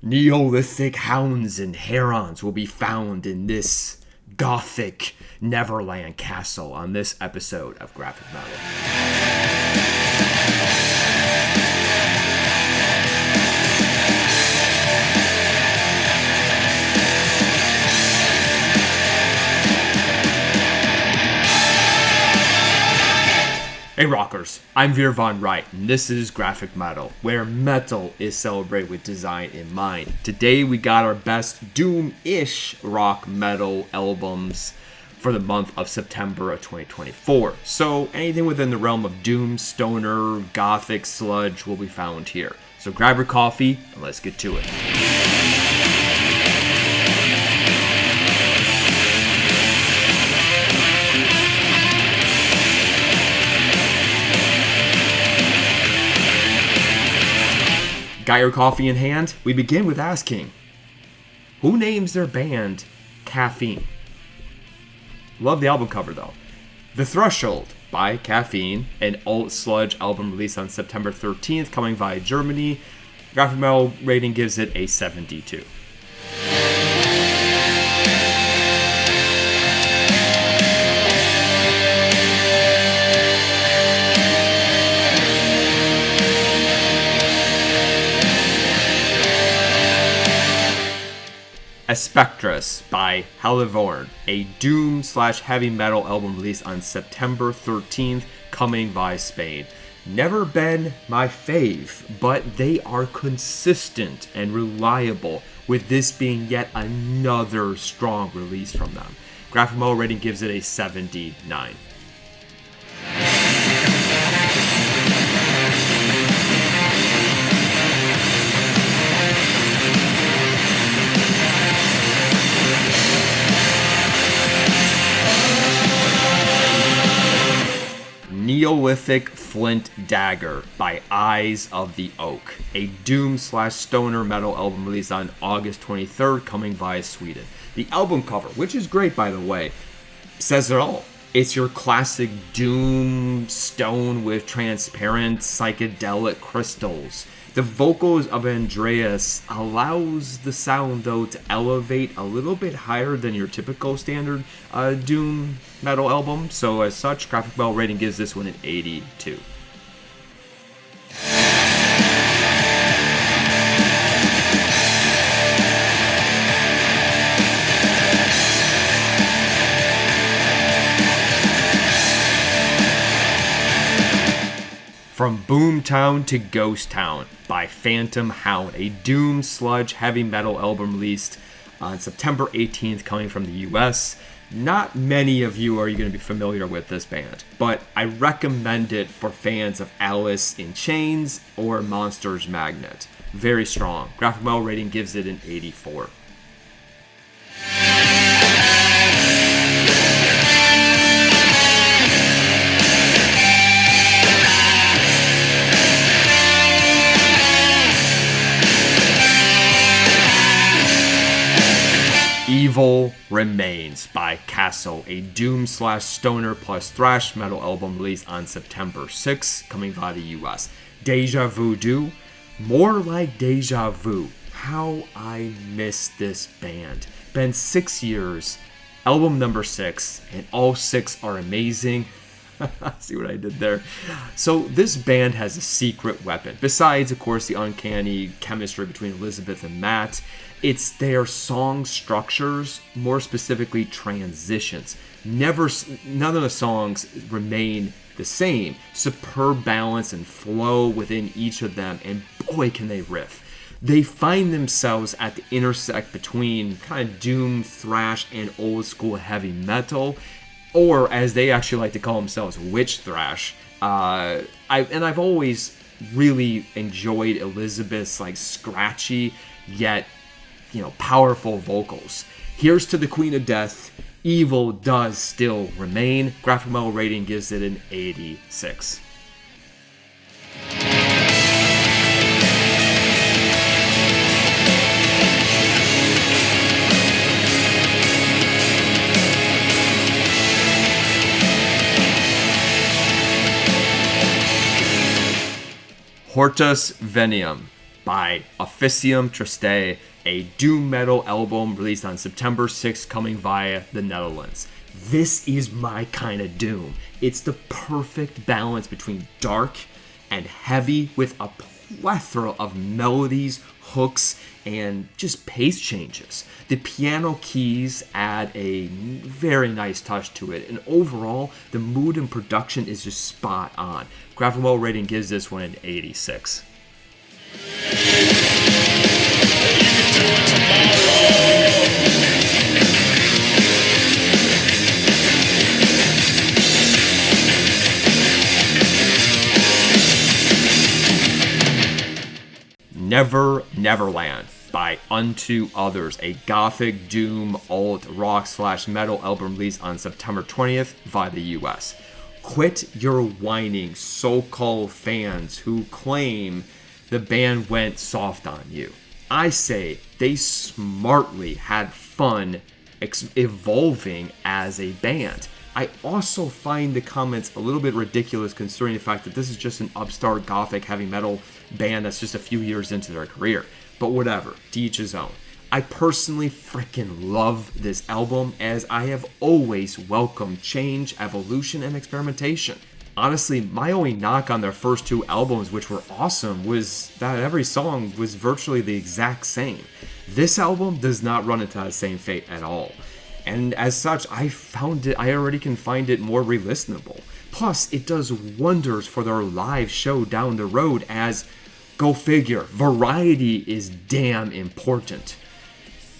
Neolithic hounds and herons will be found in this gothic Neverland castle on this episode of Grafikmetal. Hey rockers, I'm Veer Von Wright, and this is Grafikmetal, where metal is celebrated with design in mind. Today we got our best doom-ish rock metal albums for the month of September of 2024. So anything within the realm of doom, stoner, gothic, sludge will be found here. So grab your coffee and let's get to it. Got your coffee in hand? We begin with asking, who names their band Caffeine? Love the album cover though. The Threshold by Caffeine, an alt sludge album released on September 13th, coming via Germany. Grafikmetal rating gives it a 72. Espectres by Helevorn, a doom/heavy metal album released on September 13th, coming via Spain. Never been my fave, but they are consistent and reliable, with this being yet another strong release from them. Grafikmetal rating gives it a 79. Neolithic Flint Dagger by Eyes of the Oak, a doom/stoner metal album released on August 23rd, coming via Sweden. The album cover, which is great by the way, says it all. It's your classic doom stone with transparent psychedelic crystals. The vocals of Andreas allows the sound though to elevate a little bit higher than your typical standard doom metal album. So as such, Grafikmetal rating gives this one an 82. From Boomtown to Ghost Town by Phantom Hound, a doom sludge heavy metal album released on September 18th, coming from the US. Not many of you are going to be familiar with this band, but I recommend it for fans of Alice in Chains or Monsters Magnet. Very strong. Grafikmetal rating gives it an 84. Evil Remains by Castle, a doom/stoner plus thrash metal album released on September 6th, coming via the US. Deja Voodoo, more like Deja Vu. How I miss this band. Been 6 years, album number 6, and all 6 are amazing. See what I did there? So this band has a secret weapon. Besides, of course, the uncanny chemistry between Elizabeth and Matt, it's their song structures, more specifically transitions. None of the songs remain the same. Superb balance and flow within each of them, and boy can they riff. They find themselves at the intersect between kind of doom, thrash, and old school heavy metal, or as they actually like to call themselves, witch thrash. I've always really enjoyed Elizabeth's like scratchy yet powerful vocals. Here's to the Queen of Death. Evil does still remain. Grafikmetal rating gives it an 86. Hortus Venenum, by Officium, Triste, a doom metal album released on September 6th, coming via the Netherlands. This is my kind of doom. It's the perfect balance between dark and heavy with a plethora of melodies, hooks, and just pace changes. The piano keys add a very nice touch to it, and overall, the mood and production is just spot on. Grafikmetal rating gives this one an 86. Neverland by Unto Others, a gothic doom alt rock / metal album released on September 20th via the US. Quit your whining, so-called fans who claim the band went soft on you. I say they smartly had fun evolving as a band. I also find the comments a little bit ridiculous considering the fact that this is just an upstart gothic heavy metal band that's just a few years into their career. But whatever, to each his own. I personally freaking love this album, as I have always welcomed change, evolution, and experimentation. Honestly, my only knock on their first two albums, which were awesome, was that every song was virtually the exact same. This album does not run into that same fate at all. And as such, I already can find it more re-listenable. Plus, it does wonders for their live show down the road, as, go figure, variety is damn important.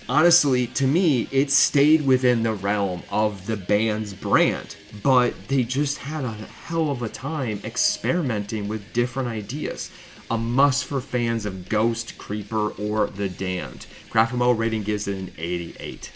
Honestly, to me, it stayed within the realm of the band's brand, but they just had a hell of a time experimenting with different ideas. A must for fans of Ghost, Creeper, or The Damned. Grafikmetal rating gives it an 88.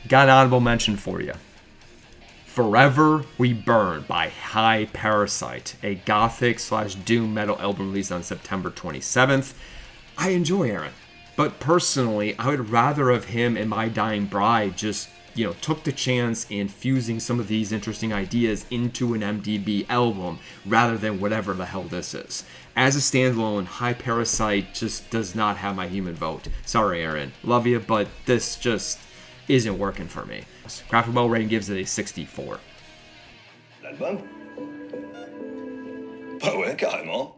Got an honorable mention for you. Forever We Burn by High Parasite, a gothic / doom metal album released on September 27th. I enjoy Heron, but personally, I would rather have him and My Dying Bride just, took the chance in fusing some of these interesting ideas into an MDB album rather than whatever the hell this is. As a standalone, High Parasite just does not have my human vote. Sorry, Heron. Love you, but this just isn't working for me. Grafikmetal rating gives it a 64. L'album? Bah ouais, carrément.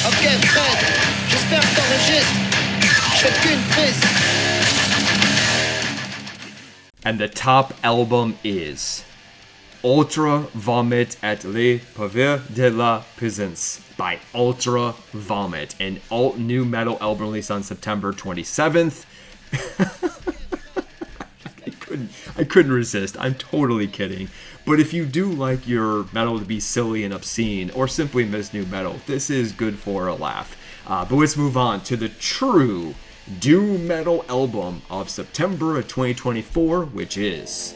Ok Fred, j'espère que t'enregistres. Je fais qu'une prise. And the top album is Ultra Vomit et le Pouvoir de la Puissance by Ultra Vomit, an alt new metal album released on September 27th. I couldn't resist. I'm totally kidding. But if you do like your metal to be silly and obscene, or simply miss new metal, this is good for a laugh. But let's move on to the true doom metal album of September of 2024, which is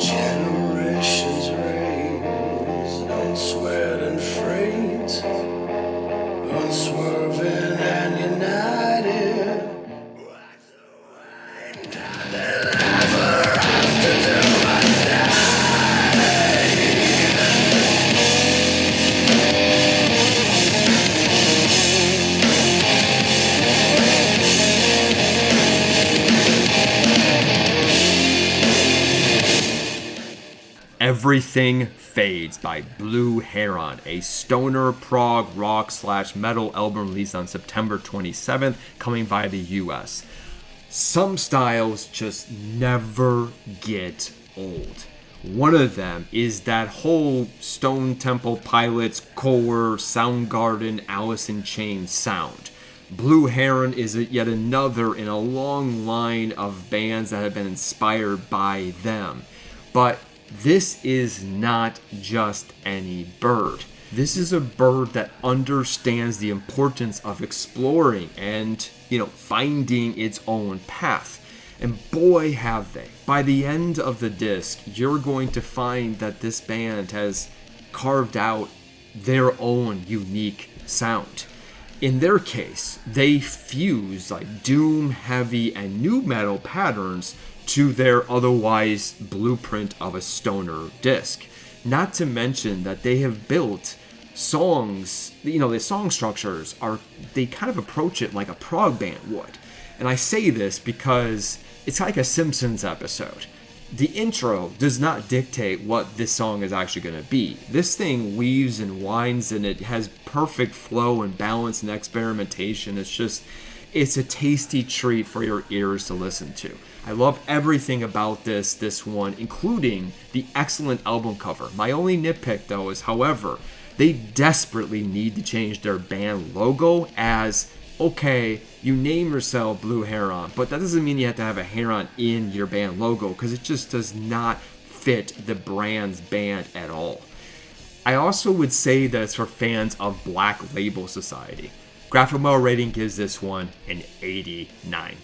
Generations raised on sweat and freight, unswerving and united. Everything Fades by Blue Heron, a stoner prog rock / metal album released on September 27th, coming via the US. Some styles just never get old. One of them is that whole Stone Temple Pilots, Core, Soundgarden, Alice in Chains sound. Blue Heron is yet another in a long line of bands that have been inspired by them. But this is not just any bird. This is a bird that understands the importance of exploring and, finding its own path. And boy, have they. By the end of the disc, you're going to find that this band has carved out their own unique sound. In their case, they fuse like doom, heavy, and nu metal patterns to their otherwise blueprint of a stoner disc. Not to mention that they have built songs, the song structures they kind of approach it like a prog band would. And I say this because it's like a Simpsons episode. The intro does not dictate what this song is actually going to be. This thing weaves and winds, and it has perfect flow and balance and experimentation. It's a tasty treat for your ears to listen to. I love everything about this one, including the excellent album cover. My only nitpick, though, is, however, they desperately need to change their band logo as, okay, you name yourself Blue Heron, but that doesn't mean you have to have a heron in your band logo, because it just does not fit the brand's band at all. I also would say that it's for fans of Black Label Society. Grafikmetal rating gives this one an 89.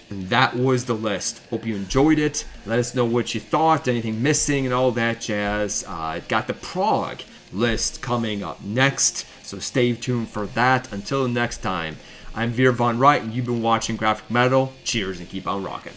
And that was the list. Hope you enjoyed it. Let us know what you thought, anything missing, and all that jazz. Got the prog list coming up next, so stay tuned for that. Until next time, I'm Veer Von Wright, and you've been watching Grafikmetal. Cheers and keep on rocking.